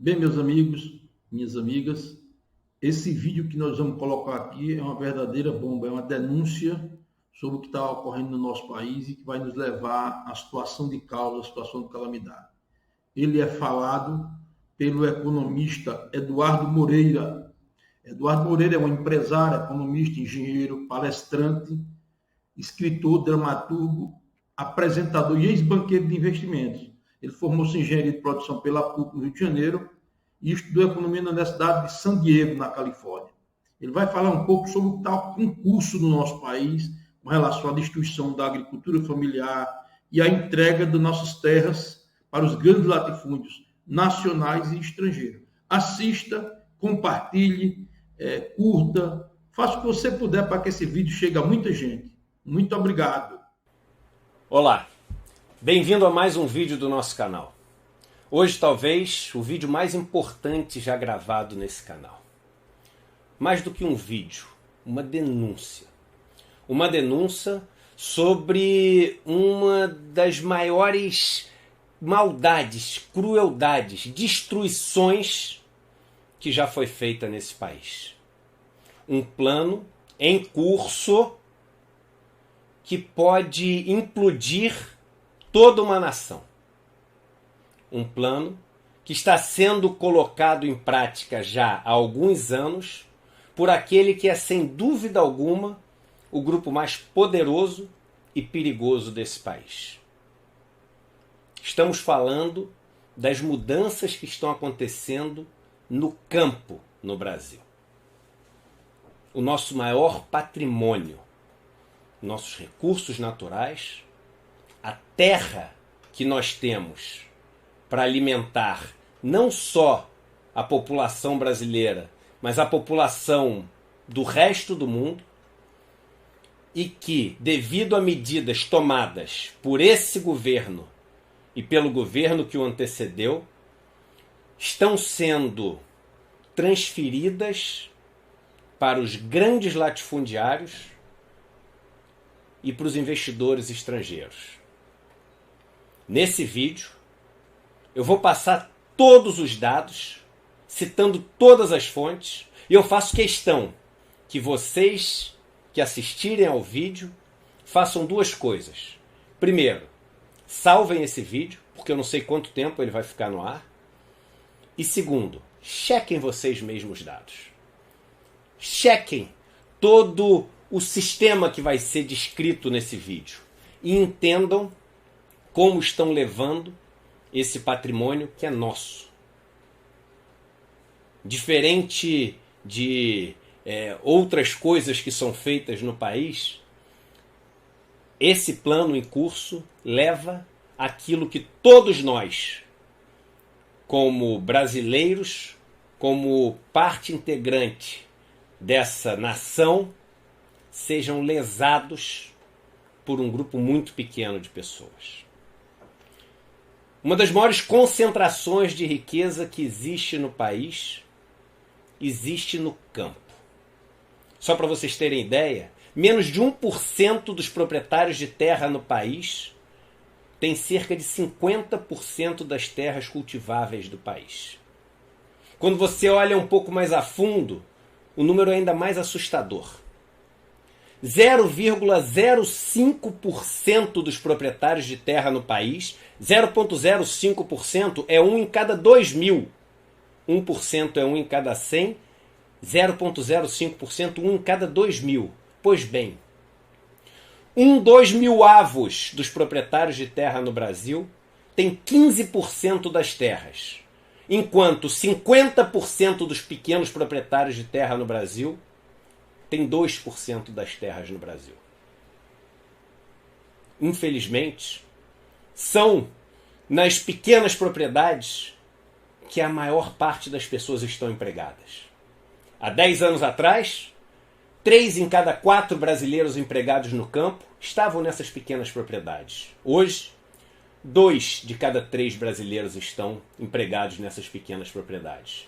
Bem, meus amigos, minhas amigas, esse vídeo que nós vamos colocar aqui é uma verdadeira bomba, é uma denúncia sobre o que está ocorrendo no nosso país e que vai nos levar à situação de causa, à situação de calamidade. Ele é falado pelo economista Eduardo Moreira. Eduardo Moreira é um empresário, economista, engenheiro, palestrante, escritor, dramaturgo, apresentador e ex-banqueiro de investimentos. Ele formou-se em engenharia de produção pela PUC no Rio de Janeiro e estudou economia na Universidade de San Diego, na Califórnia. Ele vai falar um pouco sobre o que está o concurso no nosso país com relação à destruição da agricultura familiar e a entrega de nossas terras para os grandes latifúndios nacionais e estrangeiros. Assista, compartilhe, curta, faça o que você puder para que esse vídeo chegue a muita gente. Muito obrigado. Olá, bem-vindo a mais um vídeo do nosso canal. Hoje talvez o vídeo mais importante já gravado nesse canal. Mais do que um vídeo, uma denúncia. Uma denúncia sobre uma das maiores maldades, crueldades, destruições que já foi feita nesse país. Um plano em curso que pode implodir toda uma nação. Um plano que está sendo colocado em prática já há alguns anos por aquele que é, sem dúvida alguma, o grupo mais poderoso e perigoso desse país. Estamos falando das mudanças que estão acontecendo no campo no Brasil. O nosso maior patrimônio, nossos recursos naturais, a terra que nós temos para alimentar não só a população brasileira, mas a população do resto do mundo, e que, devido a medidas tomadas por esse governo e pelo governo que o antecedeu, estão sendo transferidas para os grandes latifundiários e para os investidores estrangeiros. Nesse vídeo, eu vou passar todos os dados, citando todas as fontes, e eu faço questão que vocês que assistirem ao vídeo façam duas coisas. Primeiro, salvem esse vídeo, porque eu não sei quanto tempo ele vai ficar no ar. E segundo, chequem vocês mesmos os dados. Chequem todo o sistema que vai ser descrito nesse vídeo e entendam como estão levando esse patrimônio que é nosso. Diferente de outras coisas que são feitas no país, esse plano em curso leva aquilo que todos nós, como brasileiros, como parte integrante dessa nação, sejam lesados por um grupo muito pequeno de pessoas. Uma das maiores concentrações de riqueza que existe no país existe no campo. Só para vocês terem ideia, menos de 1% dos proprietários de terra no país tem cerca de 50% das terras cultiváveis do país. Quando você olha um pouco mais a fundo, o número é ainda mais assustador. 0,05% dos proprietários de terra no país, 0,05% é um em cada 2.000. 1% é um em cada 100, 0,05% um em cada 2.000. Pois bem, 2 mil avos dos proprietários de terra no Brasil tem 15% das terras, enquanto 50% dos pequenos proprietários de terra no Brasil tem 2% das terras no Brasil. Infelizmente, são nas pequenas propriedades que a maior parte das pessoas estão empregadas. Há 10 anos atrás, 3 em cada 4 brasileiros empregados no campo estavam nessas pequenas propriedades. Hoje, 2 de cada 3 brasileiros estão empregados nessas pequenas propriedades.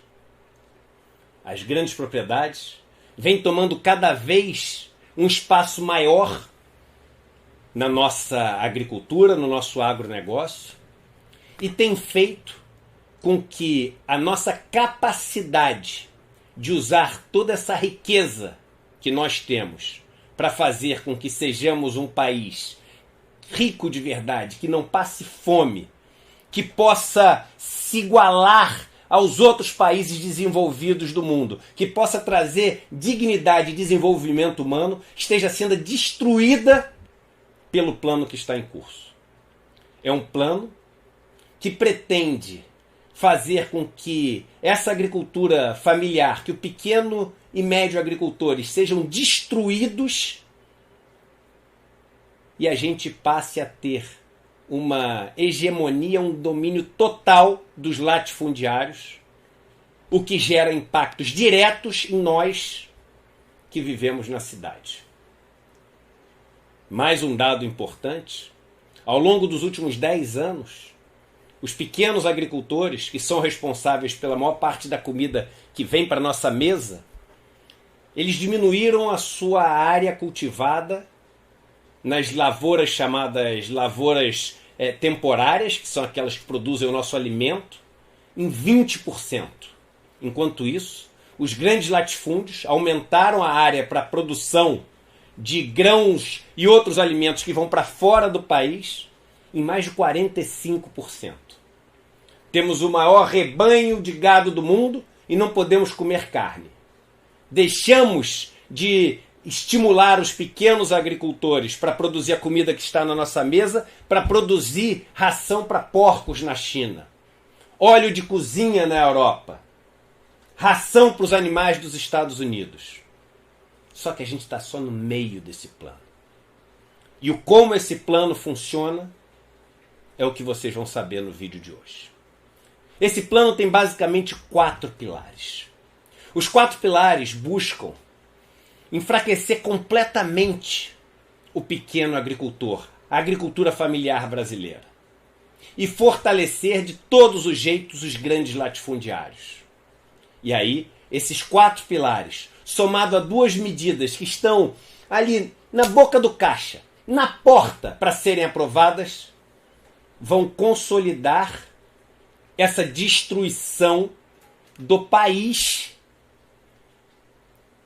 As grandes propriedades vêm tomando cada vez um espaço maior na nossa agricultura, no nosso agronegócio, e tem feito com que a nossa capacidade de usar toda essa riqueza que nós temos para fazer com que sejamos um país rico de verdade, que não passe fome, que possa se igualar aos outros países desenvolvidos do mundo, que possa trazer dignidade e desenvolvimento humano, esteja sendo destruída pelo plano que está em curso. É um plano que pretende fazer com que essa agricultura familiar, que o pequeno e médio agricultores sejam destruídos e a gente passe a ter uma hegemonia, um domínio total dos latifundiários, o que gera impactos diretos em nós que vivemos na cidade. Mais um dado importante: ao longo dos últimos 10 anos, os pequenos agricultores, que são responsáveis pela maior parte da comida que vem para a nossa mesa, eles diminuíram a sua área cultivada nas lavouras chamadas lavouras temporárias, que são aquelas que produzem o nosso alimento, em 20%. Enquanto isso, os grandes latifúndios aumentaram a área para a produção de grãos e outros alimentos que vão para fora do país em mais de 45%. Temos o maior rebanho de gado do mundo e não podemos comer carne. Deixamos de estimular os pequenos agricultores para produzir a comida que está na nossa mesa, para produzir ração para porcos na China, óleo de cozinha na Europa, ração para os animais dos Estados Unidos. Só que a gente está só no meio desse plano. E o como esse plano funciona é o que vocês vão saber no vídeo de hoje. Esse plano tem basicamente 4 pilares. Os 4 pilares buscam enfraquecer completamente o pequeno agricultor, a agricultura familiar brasileira, e fortalecer de todos os jeitos os grandes latifundiários. E aí, esses 4 pilares, somado a 2 medidas que estão ali na boca do caixa, na porta para serem aprovadas, vão consolidar essa destruição do país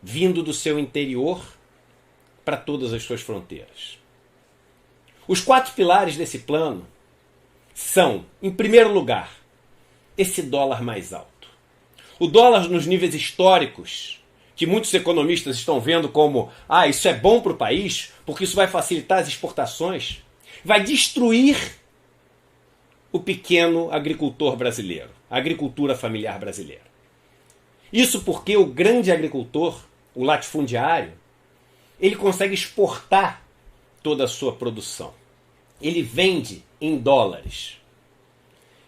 vindo do seu interior para todas as suas fronteiras. Os 4 pilares desse plano são, em primeiro lugar, esse dólar mais alto. O dólar nos níveis históricos, que muitos economistas estão vendo como isso é bom para o país, porque isso vai facilitar as exportações, vai destruir o pequeno agricultor brasileiro, a agricultura familiar brasileira. Isso porque o grande agricultor, o latifundiário, ele consegue exportar toda a sua produção. Ele vende em dólares.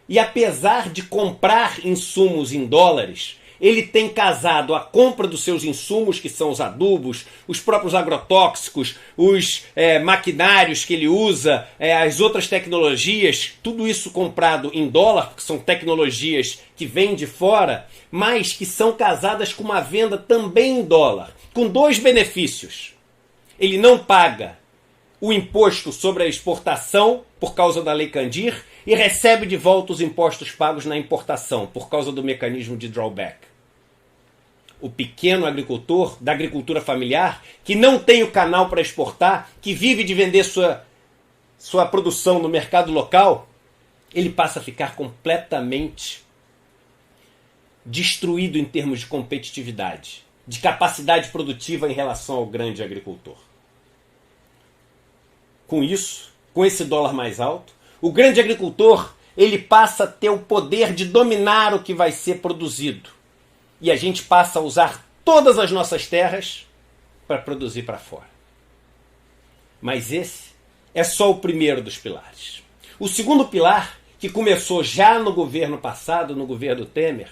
E apesar de comprar insumos em dólares, ele tem casado a compra dos seus insumos, que são os adubos, os próprios agrotóxicos, os maquinários que ele usa, as outras tecnologias, tudo isso comprado em dólar, porque são tecnologias que vêm de fora, mas que são casadas com uma venda também em dólar, com 2 benefícios. Ele não paga o imposto sobre a exportação por causa da Lei Candir e recebe de volta os impostos pagos na importação por causa do mecanismo de drawback. O pequeno agricultor da agricultura familiar, que não tem o canal para exportar, que vive de vender sua produção no mercado local, ele passa a ficar completamente destruído em termos de competitividade, de capacidade produtiva em relação ao grande agricultor. Com isso, com esse dólar mais alto, o grande agricultor ele passa a ter o poder de dominar o que vai ser produzido. E a gente passa a usar todas as nossas terras para produzir para fora. Mas esse é só o primeiro dos pilares. O segundo pilar, que começou já no governo passado, no governo Temer,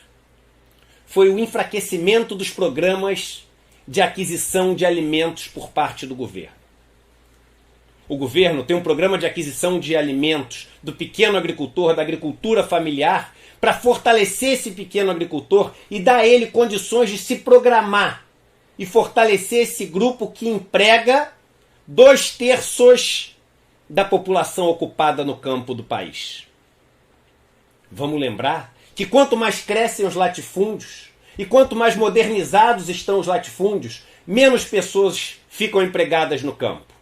foi o enfraquecimento dos programas de aquisição de alimentos por parte do governo. O governo tem um programa de aquisição de alimentos do pequeno agricultor, da agricultura familiar, para fortalecer esse pequeno agricultor e dar a ele condições de se programar e fortalecer esse grupo que emprega 2/3 da população ocupada no campo do país. Vamos lembrar que quanto mais crescem os latifúndios e quanto mais modernizados estão os latifúndios, menos pessoas ficam empregadas no campo.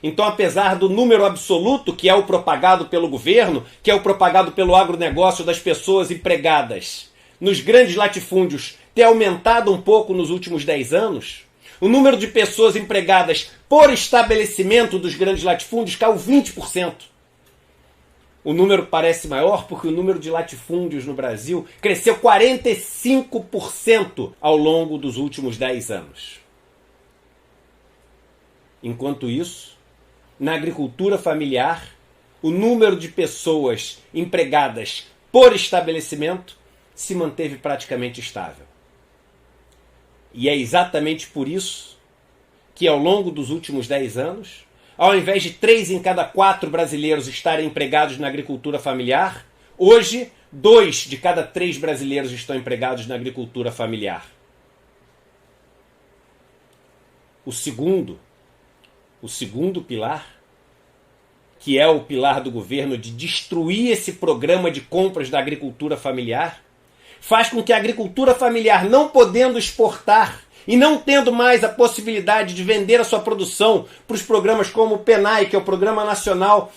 Então, apesar do número absoluto, que é o propagado pelo governo, que é o propagado pelo agronegócio das pessoas empregadas nos grandes latifúndios ter aumentado um pouco nos últimos 10 anos, o número de pessoas empregadas por estabelecimento dos grandes latifúndios caiu 20%. O número parece maior porque o número de latifúndios no Brasil cresceu 45% ao longo dos últimos 10 anos. Enquanto isso, na agricultura familiar, o número de pessoas empregadas por estabelecimento se manteve praticamente estável. E é exatamente por isso que ao longo dos últimos 10 anos, ao invés de 3 em cada 4 brasileiros estarem empregados na agricultura familiar, hoje 2 de cada 3 brasileiros estão empregados na agricultura familiar. O segundo pilar, que é o pilar do governo de destruir esse programa de compras da agricultura familiar, faz com que a agricultura familiar, não podendo exportar e não tendo mais a possibilidade de vender a sua produção para os programas como o PNAE, que é o Programa Nacional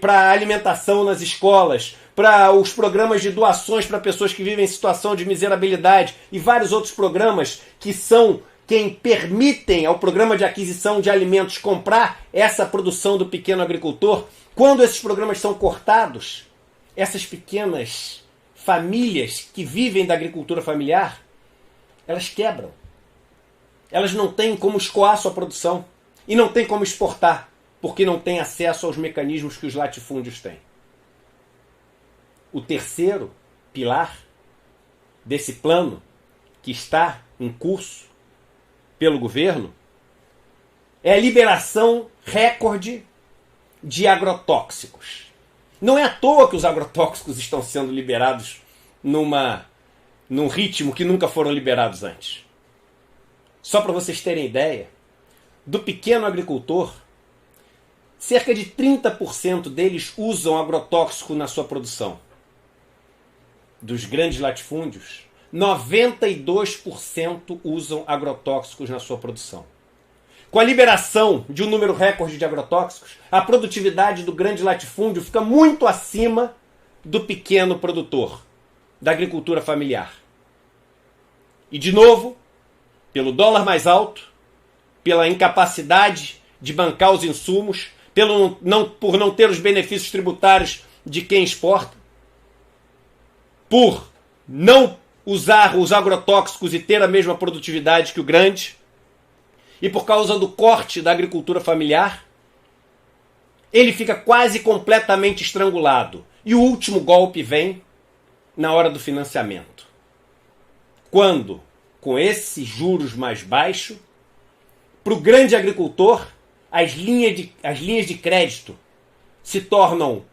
para Alimentação nas Escolas, para os programas de doações para pessoas que vivem em situação de miserabilidade e vários outros programas que são quem permitem ao programa de aquisição de alimentos comprar essa produção do pequeno agricultor. Quando esses programas são cortados, essas pequenas famílias que vivem da agricultura familiar, elas quebram. Elas não têm como escoar sua produção e não têm como exportar, porque não têm acesso aos mecanismos que os latifúndios têm. O terceiro pilar desse plano, que está em curso pelo governo, é a liberação recorde de agrotóxicos. Não é à toa que os agrotóxicos estão sendo liberados num ritmo que nunca foram liberados antes. Só para vocês terem ideia, do pequeno agricultor, cerca de 30% deles usam agrotóxico na sua produção. Dos grandes latifúndios, 92% usam agrotóxicos na sua produção. Com a liberação de um número recorde de agrotóxicos, a produtividade do grande latifúndio fica muito acima do pequeno produtor, da agricultura familiar. E, de novo, pelo dólar mais alto, pela incapacidade de bancar os insumos, por não ter os benefícios tributários de quem exporta, por não usar os agrotóxicos e ter a mesma produtividade que o grande, e por causa do corte da agricultura familiar, ele fica quase completamente estrangulado. E o último golpe vem na hora do financiamento. Quando, com esses juros mais baixos, para o grande agricultor, as linhas de crédito se tornam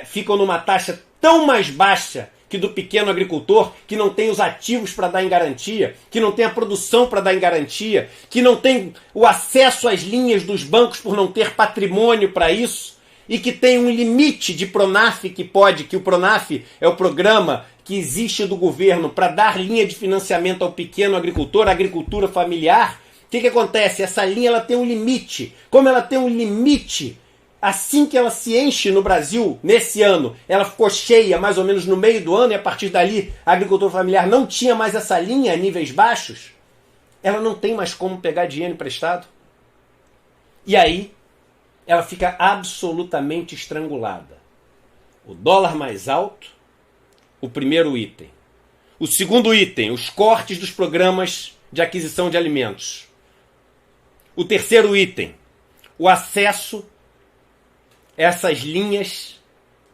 ficam numa taxa tão mais baixa que do pequeno agricultor, que não tem os ativos para dar em garantia, que não tem a produção para dar em garantia, que não tem o acesso às linhas dos bancos por não ter patrimônio para isso, e que tem um limite de Pronaf que o Pronaf é o programa que existe do governo para dar linha de financiamento ao pequeno agricultor, à agricultura familiar. O que acontece? Essa linha ela tem um limite. Como ela tem um limite, assim que ela se enche no Brasil, nesse ano, ela ficou cheia mais ou menos no meio do ano, e a partir dali a agricultura familiar não tinha mais essa linha a níveis baixos, ela não tem mais como pegar dinheiro emprestado. E aí ela fica absolutamente estrangulada. O dólar mais alto, o primeiro item. O segundo item, os cortes dos programas de aquisição de alimentos. O terceiro item, o acesso essas linhas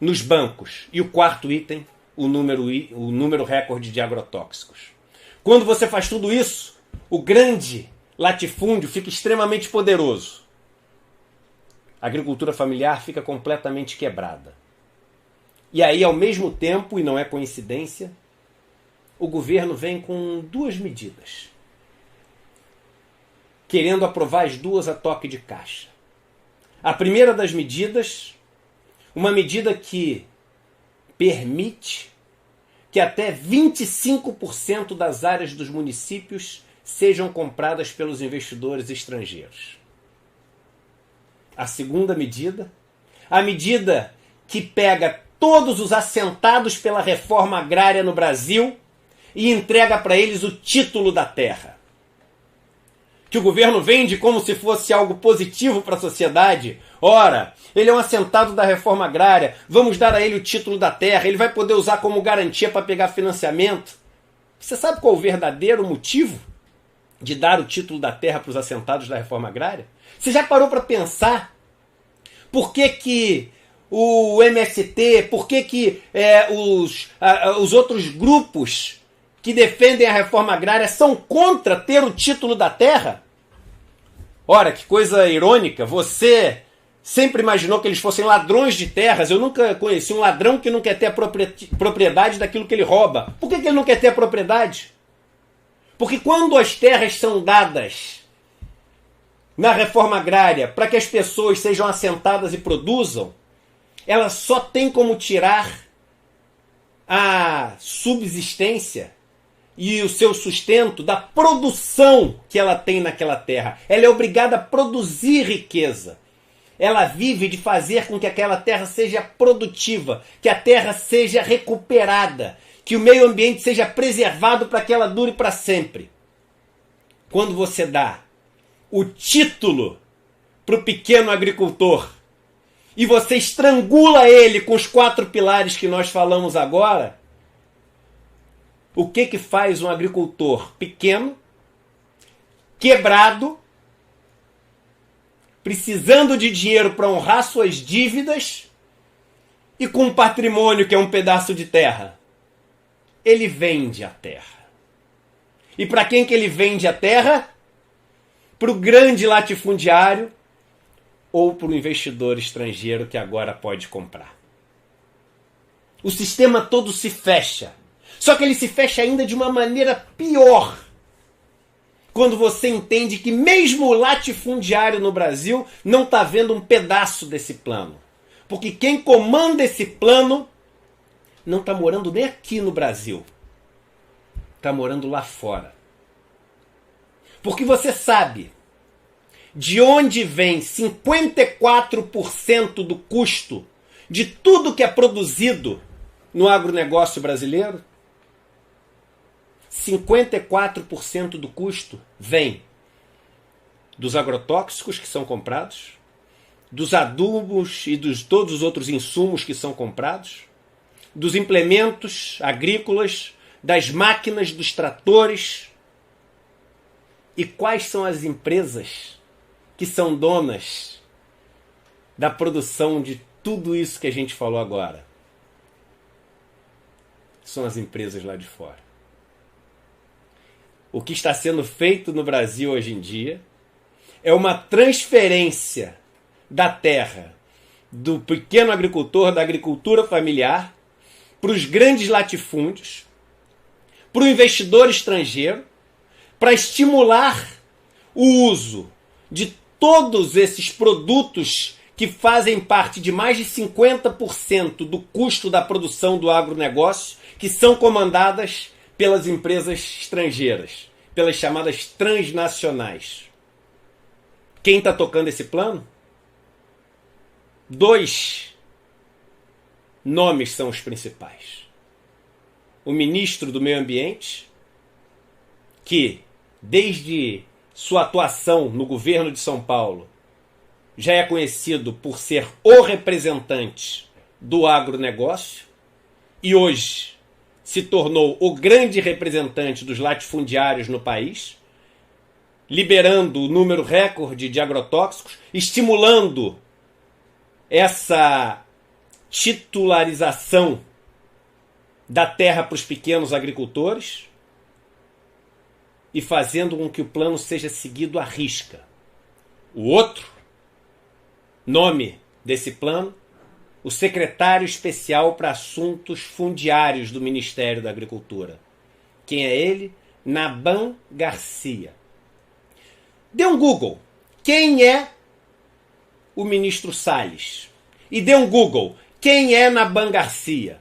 nos bancos. E o quarto item, o número recorde de agrotóxicos. Quando você faz tudo isso, o grande latifúndio fica extremamente poderoso. A agricultura familiar fica completamente quebrada. E aí, ao mesmo tempo, e não é coincidência, o governo vem com 2 medidas, querendo aprovar as 2 a toque de caixa. A primeira das medidas, uma medida que permite que até 25% das áreas dos municípios sejam compradas pelos investidores estrangeiros. A segunda medida, a medida que pega todos os assentados pela reforma agrária no Brasil e entrega para eles o título da terra. Que o governo vende como se fosse algo positivo para a sociedade. Ora, ele é um assentado da reforma agrária, vamos dar a ele o título da terra, ele vai poder usar como garantia para pegar financiamento. Você sabe qual é o verdadeiro motivo de dar o título da terra para os assentados da reforma agrária? Você já parou para pensar por que o MST, por que os outros grupos que defendem a reforma agrária são contra ter o título da terra? Ora, que coisa irônica, você sempre imaginou que eles fossem ladrões de terras. Eu nunca conheci um ladrão que não quer ter a propriedade daquilo que ele rouba. Por que ele não quer ter a propriedade? Porque quando as terras são dadas na reforma agrária para que as pessoas sejam assentadas e produzam, ela só tem como tirar a subsistência e o seu sustento da produção que ela tem naquela terra. Ela é obrigada a produzir riqueza. Ela vive de fazer com que aquela terra seja produtiva, que a terra seja recuperada, que o meio ambiente seja preservado para que ela dure para sempre. Quando você dá o título para o pequeno agricultor e você estrangula ele com os 4 pilares que nós falamos agora, o que faz um agricultor pequeno, quebrado, precisando de dinheiro para honrar suas dívidas e com um patrimônio que é um pedaço de terra? Ele vende a terra. E para quem que ele vende a terra? Para o grande latifundiário ou para o investidor estrangeiro que agora pode comprar. O sistema todo se fecha. Só que ele se fecha ainda de uma maneira pior. Quando você entende que mesmo o latifundiário no Brasil não está vendo um pedaço desse plano. Porque quem comanda esse plano não está morando nem aqui no Brasil. Está morando lá fora. Porque você sabe de onde vem 54% do custo de tudo que é produzido no agronegócio brasileiro? 54% do custo vem dos agrotóxicos que são comprados, dos adubos e de todos os outros insumos que são comprados, dos implementos agrícolas, das máquinas, dos tratores. E quais são as empresas que são donas da produção de tudo isso que a gente falou agora? São as empresas lá de fora. O que está sendo feito no Brasil hoje em dia é uma transferência da terra do pequeno agricultor, da agricultura familiar, para os grandes latifúndios, para o investidor estrangeiro, para estimular o uso de todos esses produtos que fazem parte de mais de 50% do custo da produção do agronegócio, que são comandadas pelas empresas estrangeiras, pelas chamadas transnacionais. Quem está tocando esse plano? 2 nomes são os principais. O ministro do Meio Ambiente, que desde sua atuação no governo de São Paulo já é conhecido por ser o representante do agronegócio e hoje se tornou o grande representante dos latifundiários no país, liberando o número recorde de agrotóxicos, estimulando essa titularização da terra para os pequenos agricultores e fazendo com que o plano seja seguido à risca. O outro nome desse plano, o secretário especial para assuntos fundiários do Ministério da Agricultura. Quem é ele? Naban Garcia. Dê um Google. Quem é o ministro Salles? E dê um Google. Quem é Naban Garcia?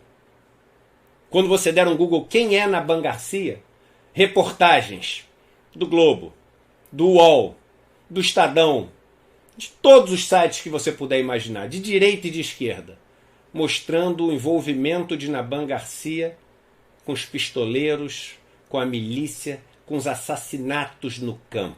Quando você der um Google, quem é Naban Garcia? Reportagens do Globo, do UOL, do Estadão, de todos os sites que você puder imaginar, de direita e de esquerda, mostrando o envolvimento de Naban Garcia com os pistoleiros, com a milícia, com os assassinatos no campo.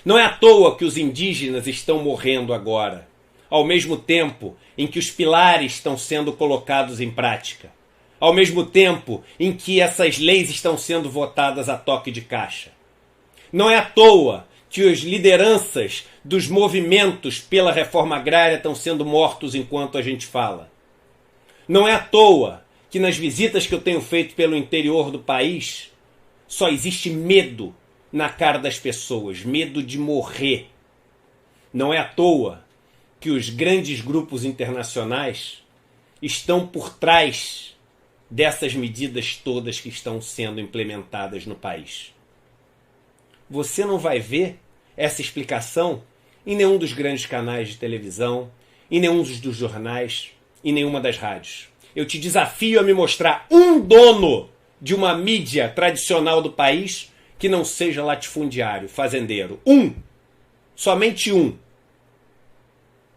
Não é à toa que os indígenas estão morrendo agora, ao mesmo tempo em que os pilares estão sendo colocados em prática, ao mesmo tempo em que essas leis estão sendo votadas a toque de caixa. Não é à toa que as lideranças dos movimentos pela reforma agrária estão sendo mortos enquanto a gente fala. Não é à toa que nas visitas que eu tenho feito pelo interior do país, só existe medo na cara das pessoas, medo de morrer. Não é à toa que os grandes grupos internacionais estão por trás dessas medidas todas que estão sendo implementadas no país. Você não vai ver essa explicação em nenhum dos grandes canais de televisão, em nenhum dos jornais, em nenhuma das rádios. Eu te desafio a me mostrar um dono de uma mídia tradicional do país que não seja latifundiário, fazendeiro. Um. Somente um.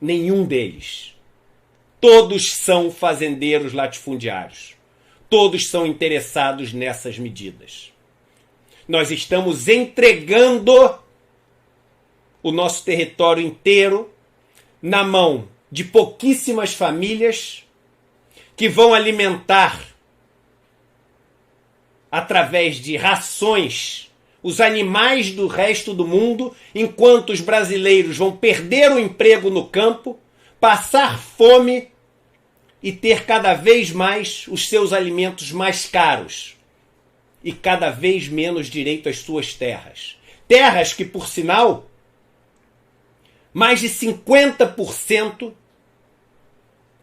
Nenhum deles. Todos são fazendeiros latifundiários. Todos são interessados nessas medidas. Nós estamos entregando o nosso território inteiro na mão de pouquíssimas famílias que vão alimentar, através de rações, os animais do resto do mundo, enquanto os brasileiros vão perder o emprego no campo, passar fome e ter cada vez mais os seus alimentos mais caros e cada vez menos direito às suas terras. Terras que, por sinal, mais de 50%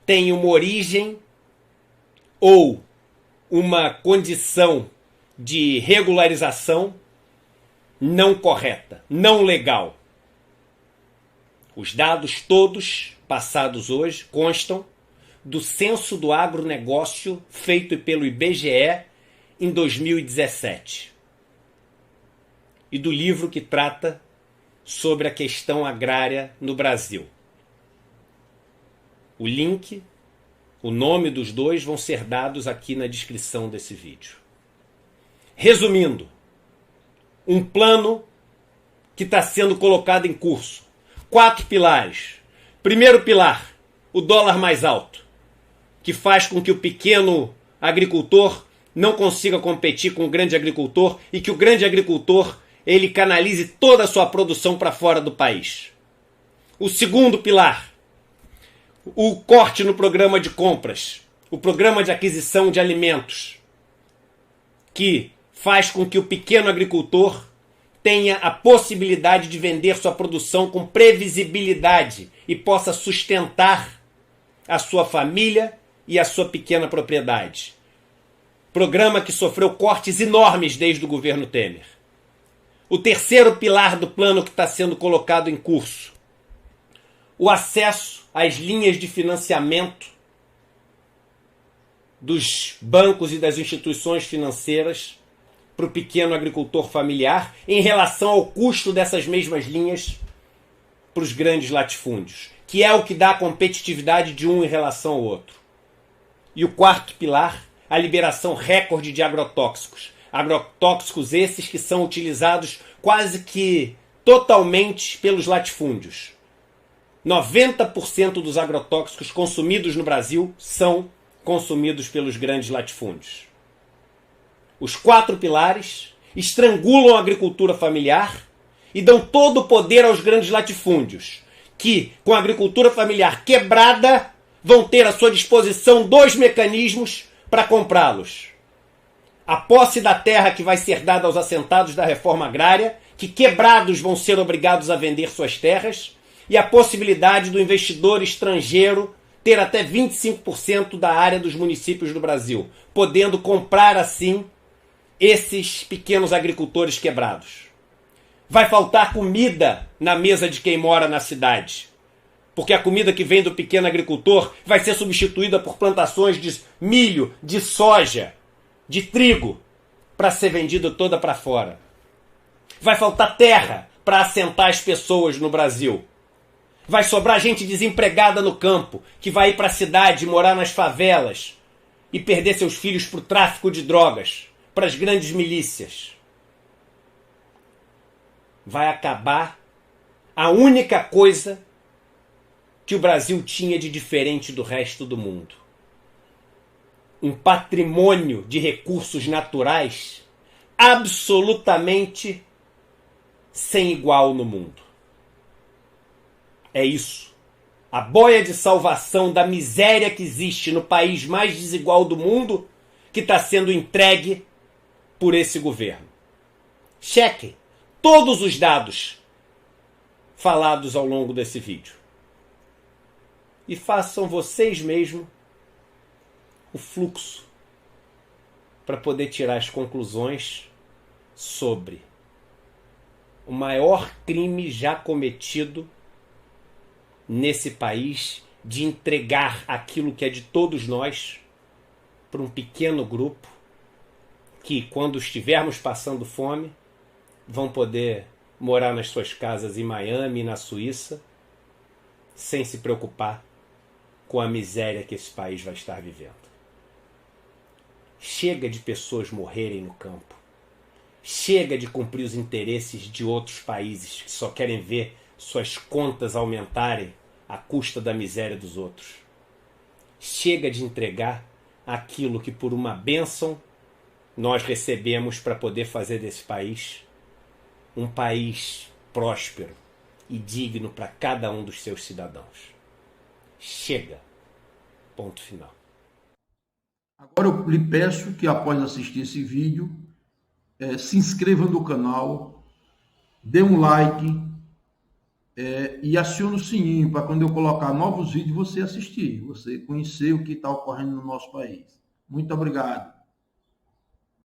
têm uma origem ou uma condição de regularização não correta, não legal. Os dados todos passados hoje constam do censo do agronegócio feito pelo IBGE em 2017 e do livro que trata sobre a questão agrária no Brasil. O link, o nome dos dois vão ser dados aqui na descrição desse vídeo. Resumindo, um plano que está sendo colocado em curso. 4 pilares. Primeiro pilar, o dólar mais alto, que faz com que o pequeno agricultor não consiga competir com o grande agricultor e que o grande agricultor ele canalize toda a sua produção para fora do país. O segundo pilar, o corte no programa de compras, o programa de aquisição de alimentos, que faz com que o pequeno agricultor tenha a possibilidade de vender sua produção com previsibilidade e possa sustentar a sua família e a sua pequena propriedade. Programa que sofreu cortes enormes desde o governo Temer. O terceiro pilar do plano que está sendo colocado em curso, o acesso às linhas de financiamento dos bancos e das instituições financeiras para o pequeno agricultor familiar em relação ao custo dessas mesmas linhas para os grandes latifúndios, que é o que dá a competitividade de um em relação ao outro. E o quarto pilar, a liberação recorde de agrotóxicos. Agrotóxicos esses que são utilizados quase que totalmente pelos latifúndios. 90% dos agrotóxicos consumidos no Brasil são consumidos pelos grandes latifúndios. Os 4 pilares estrangulam a agricultura familiar e dão todo o poder aos grandes latifúndios, que, com a agricultura familiar quebrada, vão ter à sua disposição 2 mecanismos para comprá-los. A posse da terra que vai ser dada aos assentados da reforma agrária, que quebrados vão ser obrigados a vender suas terras, e a possibilidade do investidor estrangeiro ter até 25% da área dos municípios do Brasil, podendo comprar assim esses pequenos agricultores quebrados. Vai faltar comida na mesa de quem mora na cidade, porque a comida que vem do pequeno agricultor vai ser substituída por plantações de milho, de soja, de trigo, para ser vendida toda para fora. Vai faltar terra para assentar as pessoas no Brasil. Vai sobrar gente desempregada no campo, que vai ir para a cidade, morar nas favelas e perder seus filhos para o tráfico de drogas, para as grandes milícias. Vai acabar a única coisa que o Brasil tinha de diferente do resto do mundo. Um patrimônio de recursos naturais absolutamente sem igual no mundo. É isso. A boia de salvação da miséria que existe no país mais desigual do mundo que está sendo entregue por esse governo. Chequem todos os dados falados ao longo desse vídeo. E façam vocês mesmos o fluxo para poder tirar as conclusões sobre o maior crime já cometido nesse país de entregar aquilo que é de todos nós para um pequeno grupo que, quando estivermos passando fome, vão poder morar nas suas casas em Miami e na Suíça sem se preocupar com a miséria que esse país vai estar vivendo. Chega de pessoas morrerem no campo. Chega de cumprir os interesses de outros países que só querem ver suas contas aumentarem à custa da miséria dos outros. Chega de entregar aquilo que por uma bênção nós recebemos para poder fazer desse país um país próspero e digno para cada um dos seus cidadãos. Chega. Ponto final. Agora eu lhe peço que, após assistir esse vídeo, se inscreva no canal, dê um like e acione o sininho para quando eu colocar novos vídeos você assistir, você conhecer o que está ocorrendo no nosso país. Muito obrigado.